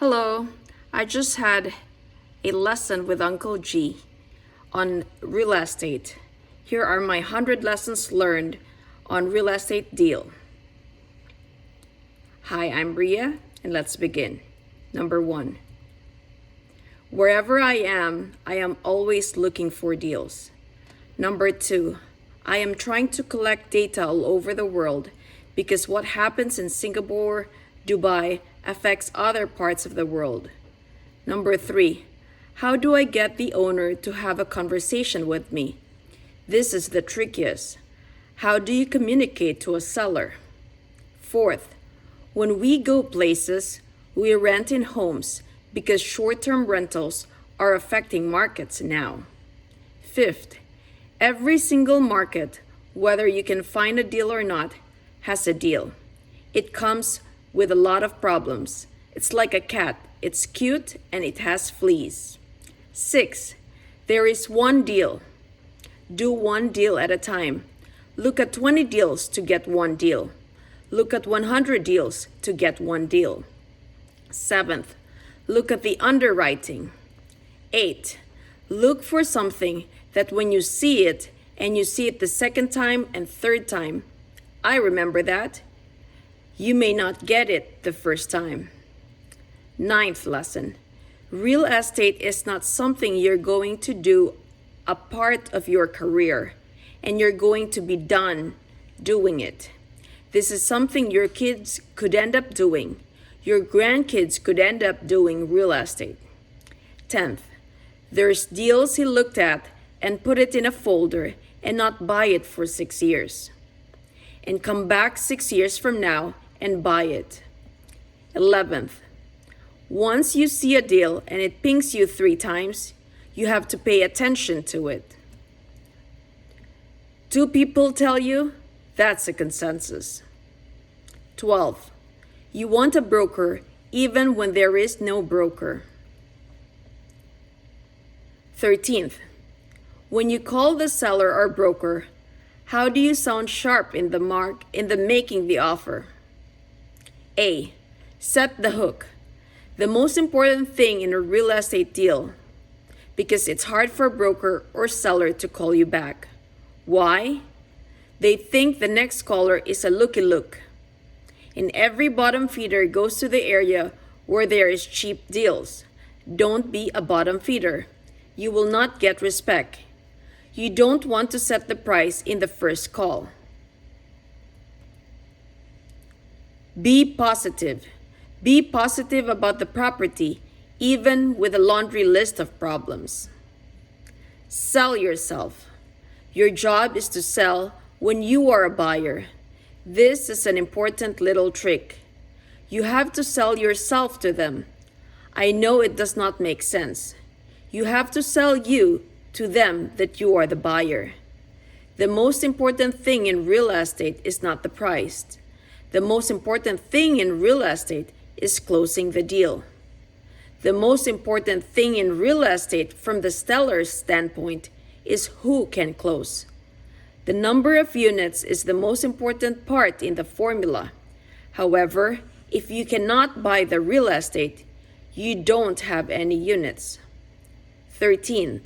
Hello, I just had a lesson with Uncle G on real estate. Here are my 100 lessons learned on real estate deal. Hi, I'm Bria, and let's begin. Number 1. Wherever I am always looking for deals. Number 2. I am trying to collect data all over the world because what happens in Singapore, Dubai, affects other parts of the world. Number 3. How do I get the owner to have a conversation with me? This is the trickiest. How do you communicate to a seller? 4th, when we go places, we rent in homes because short-term rentals are affecting markets now. 5th, every single market, whether you can find a deal or not, has a deal. It comes with a lot of problems. It's like a cat. It's cute and it has fleas. 6, there is one deal. Do one deal at a time. Look at 20 deals to get one deal. Look at 100 deals to get one deal. 7th, look at the underwriting. 8, look for something that when you see it and you see it the second time and third time, I remember that, you may not get it the first time. 9th lesson, real estate is not something you're going to do a part of your career and you're going to be done doing it. This is something your kids could end up doing. Your grandkids could end up doing real estate. 10th, there's deals he looked at and put it in a folder and not buy it for 6 years. And come back 6 years from now and buy it. 11th, once you see a deal and it pings you 3 times, you have to pay attention to it. 2 people tell you, that's a consensus. 12th, you want a broker even when there is no broker. 13th, when you call the seller or broker, how do you sound sharp in the making the offer? A, set the hook. The most important thing in a real estate deal, because it's hard for a broker or seller to call you back. Why? They think the next caller is a looky-look. And every bottom feeder goes to the area where there is cheap deals. Don't be a bottom feeder. You will not get respect. You don't want to set the price in the first call. Be positive. Be positive about the property, even with a laundry list of problems. Sell yourself. Your job is to sell when you are a buyer. This is an important little trick. You have to sell yourself to them. I know it does not make sense. You have to sell you to them that you are the buyer. The most important thing in real estate is not the price. The most important thing in real estate is closing the deal. The most important thing in real estate from the seller's standpoint is who can close. The number of units is the most important part in the formula. However, if you cannot buy the real estate, you don't have any units. 13th,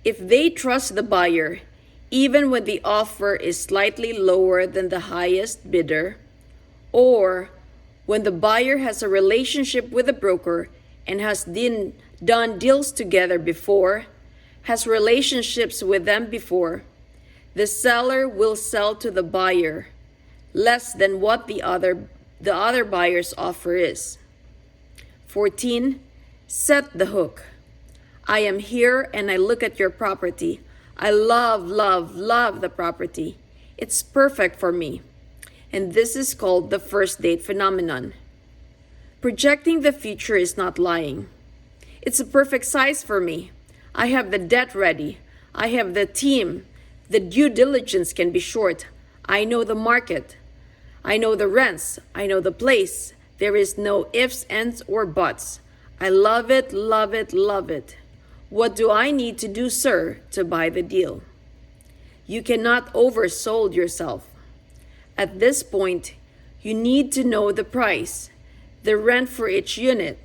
if they trust the buyer, even when the offer is slightly lower than the highest bidder, or when the buyer has a relationship with a broker and has done deals together before, has relationships with them before, the seller will sell to the buyer less than what the other buyer's offer is. 14, set the hook. I am here and I look at your property. I love the property. It's perfect for me. And this is called the first date phenomenon. Projecting the future is not lying. It's a perfect size for me. I have the debt ready. I have the team. The due diligence can be short. I know the market. I know the rents. I know the place. There is no ifs, ands, or buts. I love it. What do I need to do, sir, to buy the deal? You cannot oversold yourself. At this point, you need to know the price. the rent for each unit.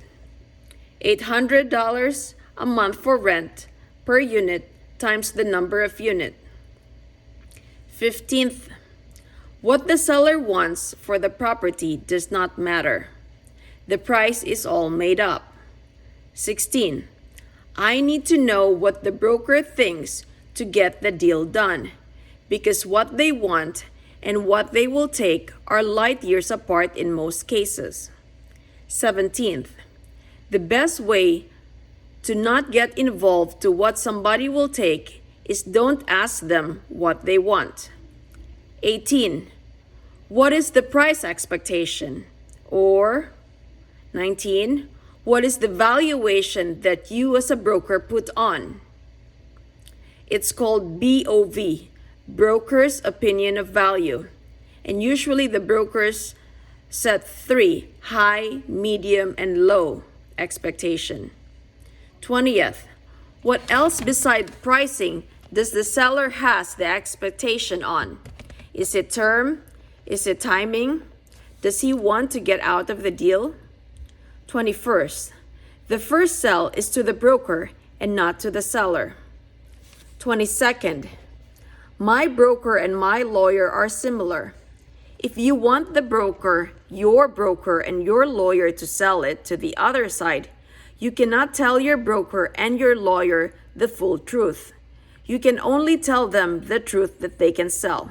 $800 a month for rent per unit times the number of unit. 15th, what the seller wants for the property does not matter. The price is all made up. 16, I need to know what the broker thinks to get the deal done, because what they want and what they will take are light years apart in most cases. 17th, the best way to not get involved to what somebody will take is don't ask them what they want. 18, what is the price expectation? Or 19, what is the valuation that you as a broker put on? It's called BOV, Broker's Opinion of Value. And usually the brokers set 3, high, medium, and low expectation. 20th, what else besides pricing does the seller has the expectation on? Is it term? Is it timing? Does he want to get out of the deal? 21st, the first sell is to the broker and not to the seller. 22nd, my broker and my lawyer are similar. If you want the broker, your broker, and your lawyer to sell it to the other side, you cannot tell your broker and your lawyer the full truth. You can only tell them the truth that they can sell.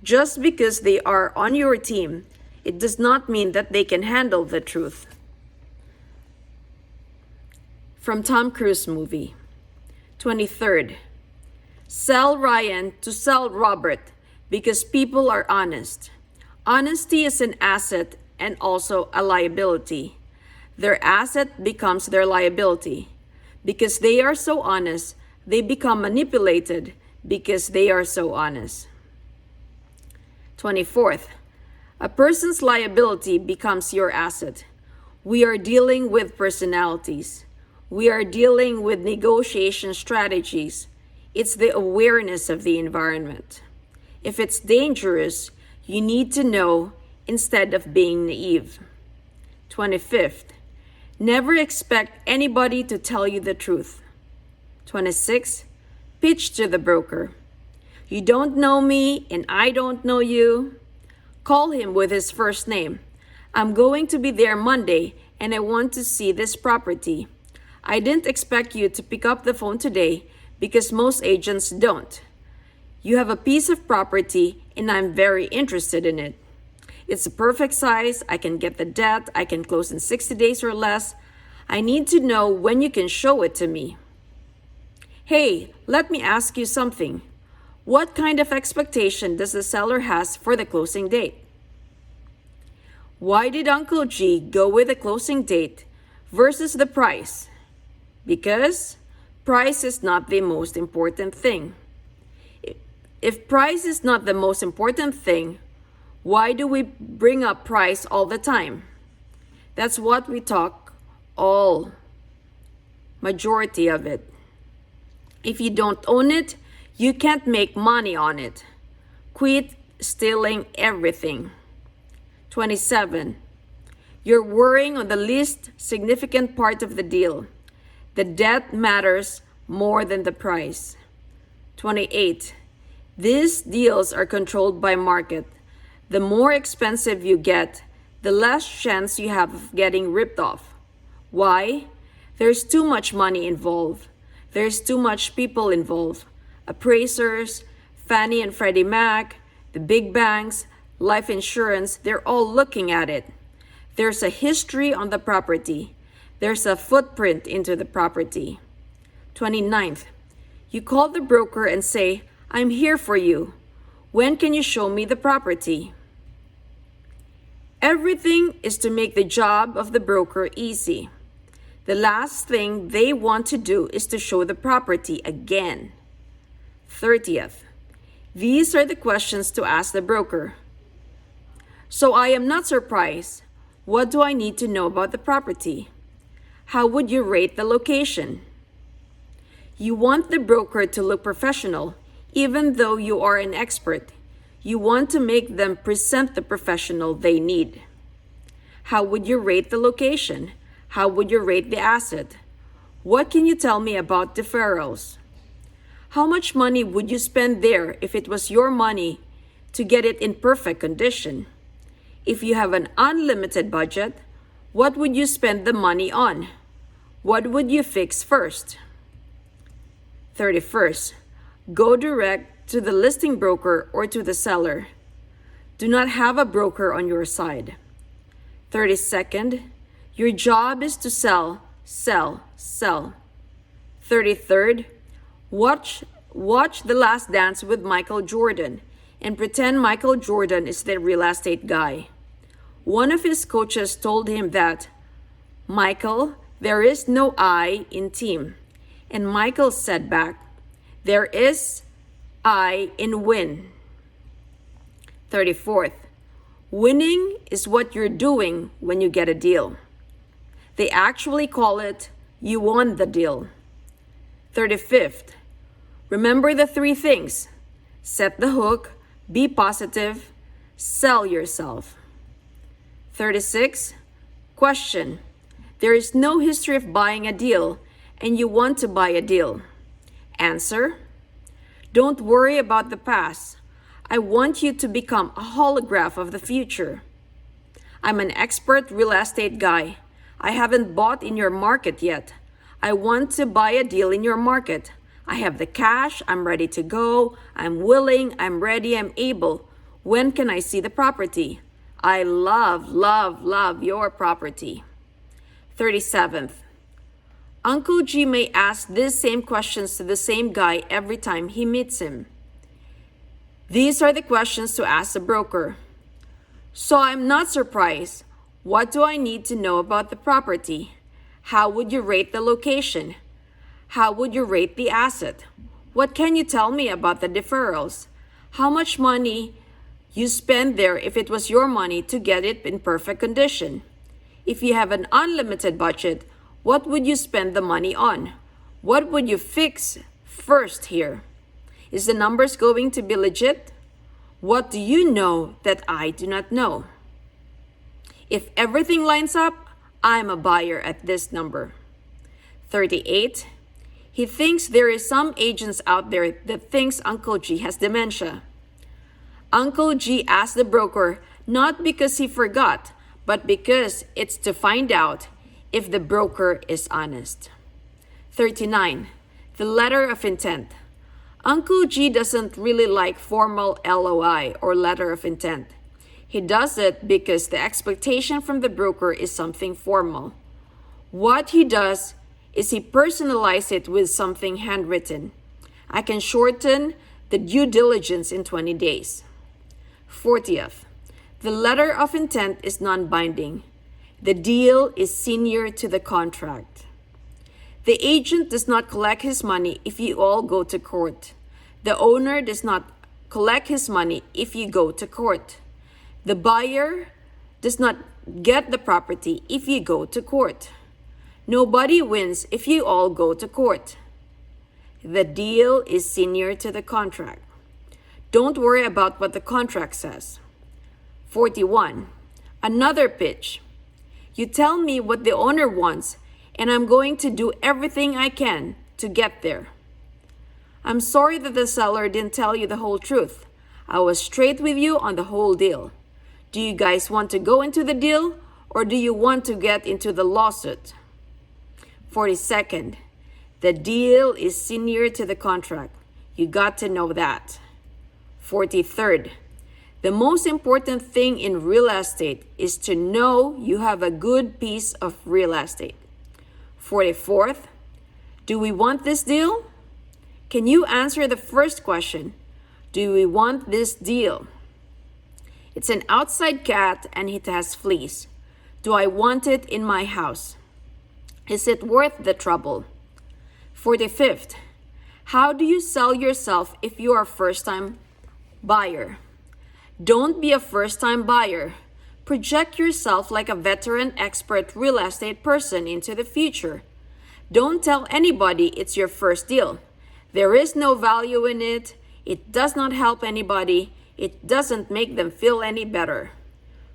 Just because they are on your team, it does not mean that they can handle the truth. From Tom Cruise movie. 23rd, sell Ryan to sell Robert because people are honest. Honesty is an asset and also a liability. Their asset becomes their liability. Because they are so honest, they become manipulated because they are so honest. 24th, a person's liability becomes your asset. We are dealing with personalities. We are dealing with negotiation strategies. It's the awareness of the environment. If it's dangerous, you need to know instead of being naive. 25th, never expect anybody to tell you the truth. 26th, pitch to the broker. You don't know me and I don't know you. Call him with his first name. I'm going to be there Monday and I want to see this property. I didn't expect you to pick up the phone today because most agents don't. You have a piece of property and I'm very interested in it. It's a perfect size. I can get the debt. I can close in 60 days or less. I need to know when you can show it to me. Hey, let me ask you something. What kind of expectation does the seller has for the closing date? Why did Uncle G go with the closing date versus the price? Because price is not the most important thing. If price is not the most important thing, why do we bring up price all the time? That's what we talk majority of it. If you don't own it, you can't make money on it. Quit stealing everything. 27. You're worrying on the least significant part of the deal. The debt matters more than the price. 28. These deals are controlled by market. The more expensive you get, the less chance you have of getting ripped off. Why? There's too much money involved. There's too much people involved. Appraisers, Fannie and Freddie Mac, the big banks, life insurance, they're all looking at it. There's a history on the property. There's a footprint into the property. 29th, you call the broker and say, I'm here for you. When can you show me the property? Everything is to make the job of the broker easy. The last thing they want to do is to show the property again. 30th, these are the questions to ask the broker. So I am not surprised. What do I need to know about the property? How would you rate the location? You want the broker to look professional, even though you are an expert. You want to make them present the professional they need. How would you rate the location? How would you rate the asset? What can you tell me about deferrals? How much money would you spend there if it was your money to get it in perfect condition? If you have an unlimited budget, what would you spend the money on? What would you fix first? 31st, go direct to the listing broker or to the seller. Do not have a broker on your side. 32nd, your job is to sell, sell, sell. 33rd, watch The Last Dance with Michael Jordan and pretend Michael Jordan is the real estate guy. One of his coaches told him that, "Michael, there is no I in team." And Michael said back, "There is I in win." 34th, winning is what you're doing when you get a deal. They actually call it, you won the deal. 35th, remember the three things. Set the hook, be positive, sell yourself. 36, question. There is no history of buying a deal and you want to buy a deal. Answer, don't worry about the past. I want you to become a holograph of the future. I'm an expert real estate guy. I haven't bought in your market yet. I want to buy a deal in your market. I have the cash. I'm ready to go. I'm willing. I'm ready. I'm able. When can I see the property? I love, love, love your property. 37th, Uncle G may ask these same questions to the same guy every time he meets him. These are the questions to ask the broker. So I'm not surprised. What do I need to know about the property? How would you rate the location? How would you rate the asset? What can you tell me about the deferrals? How much money you spend there if it was your money to get it in perfect condition? If you have an unlimited budget, what would you spend the money on? What would you fix first here? Is the numbers going to be legit? What do you know that I do not know? If everything lines up, I'm a buyer at this number. 38, he thinks there is some agents out there that thinks Uncle G has dementia. Uncle G asked the broker not because he forgot, but because it's to find out if the broker is honest. 39, the letter of intent. Uncle G doesn't really like formal LOI or letter of intent. He does it because the expectation from the broker is something formal. What he does is he personalizes it with something handwritten. I can shorten the due diligence in 20 days. 40th, the letter of intent is non-binding. The deal is senior to the contract. The agent does not collect his money if you all go to court. The owner does not collect his money if you go to court. The buyer does not get the property if you go to court. Nobody wins if you all go to court. The deal is senior to the contract. Don't worry about what the contract says. 41. Another pitch. You tell me what the owner wants, and I'm going to do everything I can to get there. I'm sorry that the seller didn't tell you the whole truth. I was straight with you on the whole deal. Do you guys want to go into the deal, or do you want to get into the lawsuit? 42nd, the deal is senior to the contract. You got to know that. 43rd, the most important thing in real estate is to know you have a good piece of real estate. 44th, do we want this deal? Can you answer the first question? Do we want this deal? It's an outside cat and it has fleas. Do I want it in my house? Is it worth the trouble? 45th, how do you sell yourself if you are a first-time buyer? Don't be a first-time buyer. Project yourself like a veteran expert real estate person into the future. Don't tell anybody it's your first deal. There is no value in it. It does not help anybody. It doesn't make them feel any better.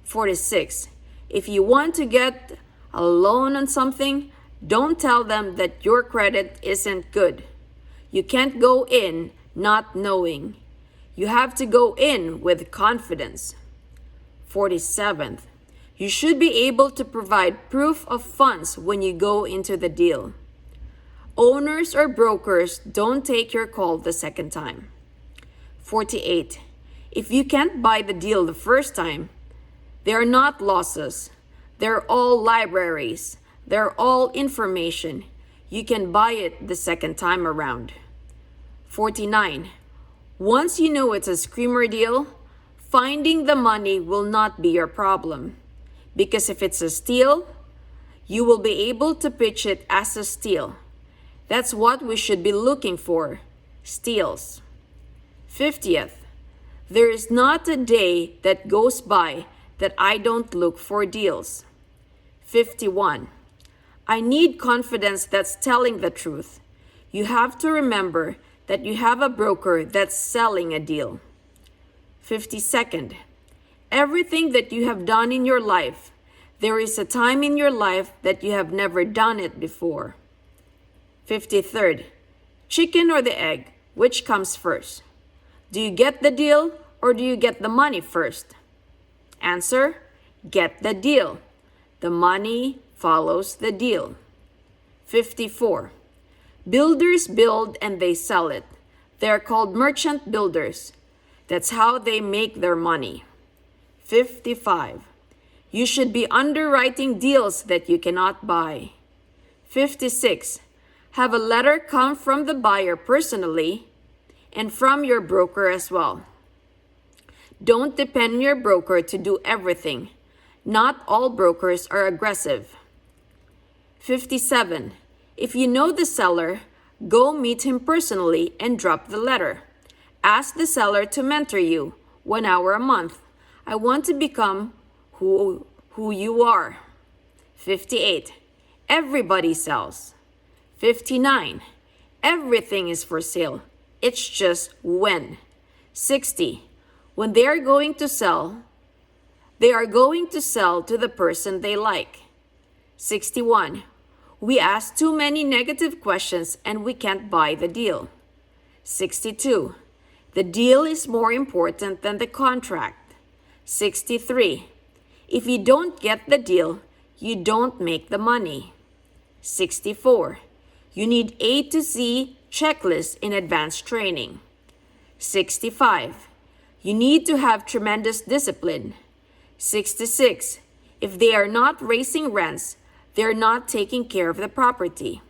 46. If you want to get a loan on something, don't tell them that your credit isn't good. You can't go in not knowing. You have to go in with confidence. 47th, you should be able to provide proof of funds when you go into the deal. Owners or brokers don't take your call the second time. 48, if you can't buy the deal the first time, they are not losses. They're all libraries. They're all information. You can buy it the second time around. 49, once you know it's a screamer deal, finding the money will not be your problem. Because if it's a steal, you will be able to pitch it as a steal. That's what we should be looking for, steals. 50th, there is not a day that goes by that I don't look for deals. 51, I need confidence that's telling the truth. You have to remember that you have a broker that's selling a deal. 52nd, everything that you have done in your life, there is a time in your life that you have never done it before. 53rd, chicken or the egg, which comes first? Do you get the deal or do you get the money first? Answer, get the deal. The money follows the deal. 54, builders build and they sell it. They are called merchant builders. That's how they make their money. 55, you should be underwriting deals that you cannot buy. 56, have a letter come from the buyer personally and from your broker as well. Don't depend on your broker to do everything. Not all brokers are aggressive. 57, if you know the seller, go meet him personally and drop the letter. Ask the seller to mentor you 1 hour a month. I want to become who you are. 58, everybody sells. 59, everything is for sale. It's just when. 60, when they are going to sell to the person they like. 61, we ask too many negative questions and we can't buy the deal. 62, the deal is more important than the contract. 63, if you don't get the deal, you don't make the money. 64, you need A to Z checklist in advanced training. 65, you need to have tremendous discipline. 66, if they are not raising rents, they're not taking care of the property.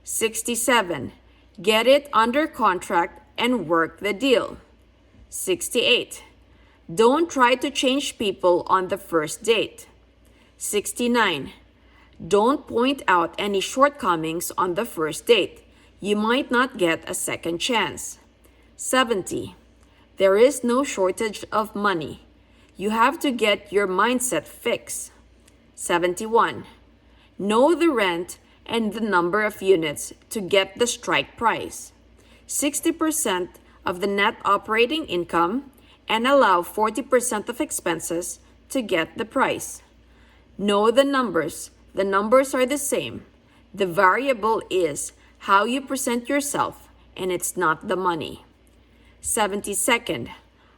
67, get it under contract and work the deal. 68, don't try to change people on the first date. 69, don't point out any shortcomings on the first date. You might not get a second chance. 70, there is no shortage of money. You have to get your mindset fixed. 71, know the rent and the number of units to get the strike price. 60% of the net operating income and allow 40% of expenses to get the price. Know the numbers. The numbers are the same. The variable is how you present yourself, and it's not the money. 72nd,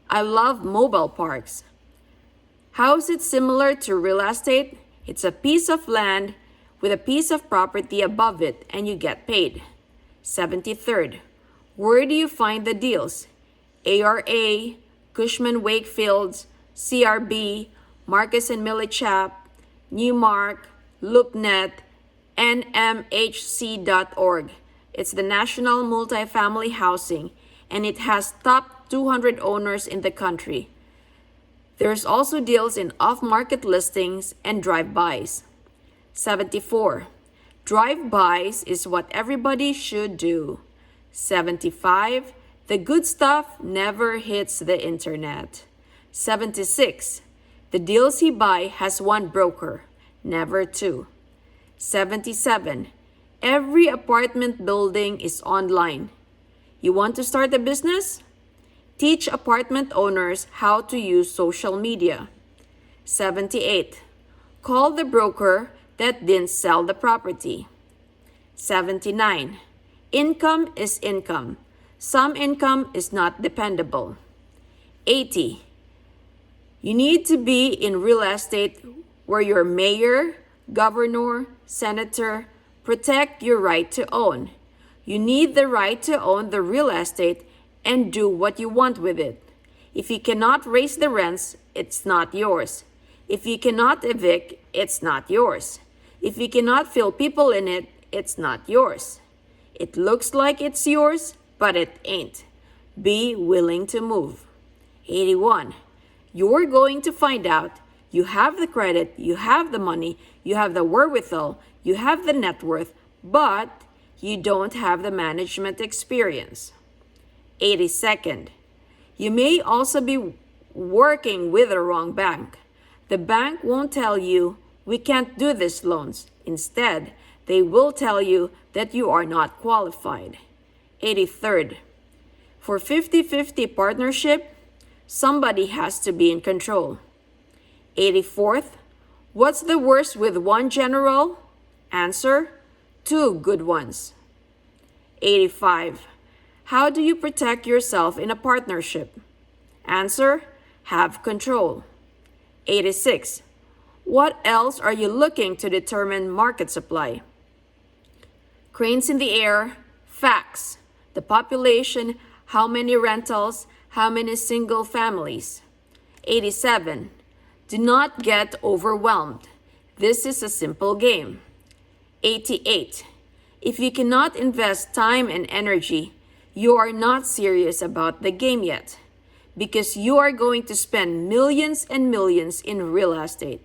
I love mobile parks. How is it similar to real estate? It's a piece of land with a piece of property above it, and you get paid. 73rd, where do you find the deals? ARA, Cushman Wakefield's, CRB, Marcus and Millichap, Newmark, LoopNet, NMHC.org. It's the National Multifamily Housing, and it has top 200 owners in the country. There's also deals in off-market listings and drive-bys. 74. Drive-bys is what everybody should do. 75. The good stuff never hits the internet. 76. The deals he buy has one broker, never two. 77. Every apartment building is online. You want to start a business? Teach apartment owners how to use social media. 78. Call the broker that didn't sell the property. 79. Income is income. Some income is not dependable. 80. You need to be in real estate where your mayor, governor, senator protect your right to own. You need the right to own the real estate and do what you want with it. If you cannot raise the rents, it's not yours. If you cannot evict, it's not yours. If you cannot fill people in it, it's not yours. It looks like it's yours, but it ain't. Be willing to move. 81. You're going to find out you have the credit, you have the money, you have the wherewithal, you have the net worth, but you don't have the management experience. 82nd. You may also be working with the wrong bank. The bank won't tell you, we can't do these loans. Instead, they will tell you that you are not qualified. 83rd. For 50-50 partnership, somebody has to be in control. 84th. What's the worst with one general? Answer, 2 good ones. 85. How do you protect yourself in a partnership? Answer, have control. 86. What else are you looking to determine market supply? Cranes in the air, facts, the population, how many rentals, how many single families. 87. Do not get overwhelmed. This is a simple game. 88. If you cannot invest time and energy, you are not serious about the game yet, because you are going to spend millions and millions in real estate.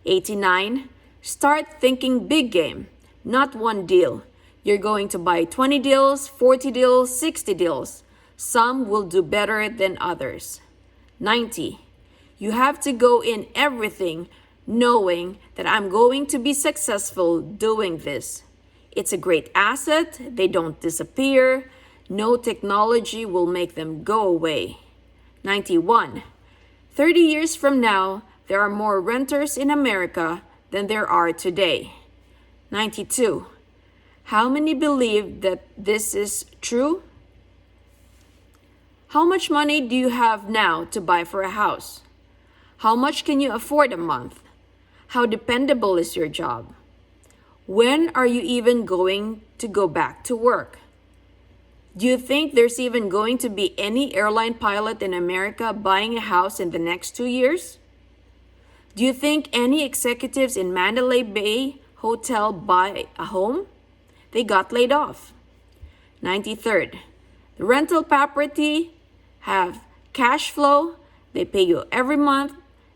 89. Start thinking big game, not one deal. You're going to buy 20 deals, 40 deals, 60 deals. Some will do better than others. 90. You have to go in everything knowing that I'm going to be successful doing this. It's a great asset. They don't disappear. No technology will make them go away. 91. 30 years from now, there are more renters in America than there are today. 92. How many believe that this is true? How much money do you have now to buy for a house? How much can you afford a month? How dependable is your job? When are you even going to go back to work? Do you think there's even going to be any airline pilot in America buying a house in the next 2 years? Do you think any executives in Mandalay Bay Hotel buy a home? They got laid off. 93rd. The rental property have cash flow. They pay you every month.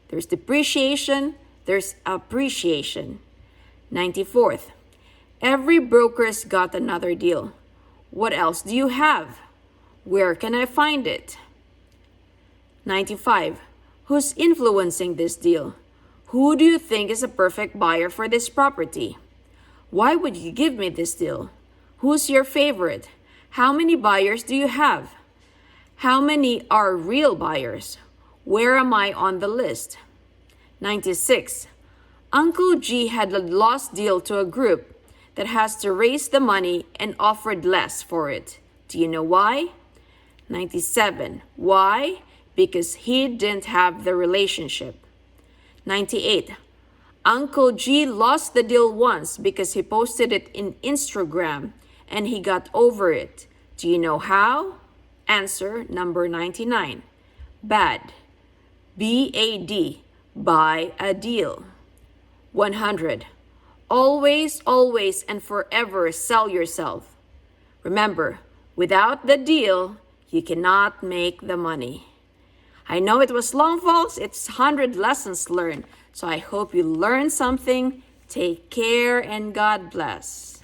There's depreciation. There's appreciation. 94th. Every broker's got another deal. What else do you have? Where can I find it? 95. Who's influencing this deal? Who do you think is a perfect buyer for this property? Why would you give me this deal? Who's your favorite? How many buyers do you have? How many are real buyers? Where am I on the list? 96. Uncle G had a lost deal to a group that has to raise the money and offered less for it. Do you know why? 97. Why? Because he didn't have the relationship. 98. Uncle G lost the deal once because he posted it in Instagram and he got over it. Do you know how? Answer number 99. Bad. B-A-D. Buy a deal. 100. Always, always, and forever sell yourself. Remember, without the deal, you cannot make the money. I know it was long, folks. It's 100 lessons learned. So I hope you learned something. Take care and God bless.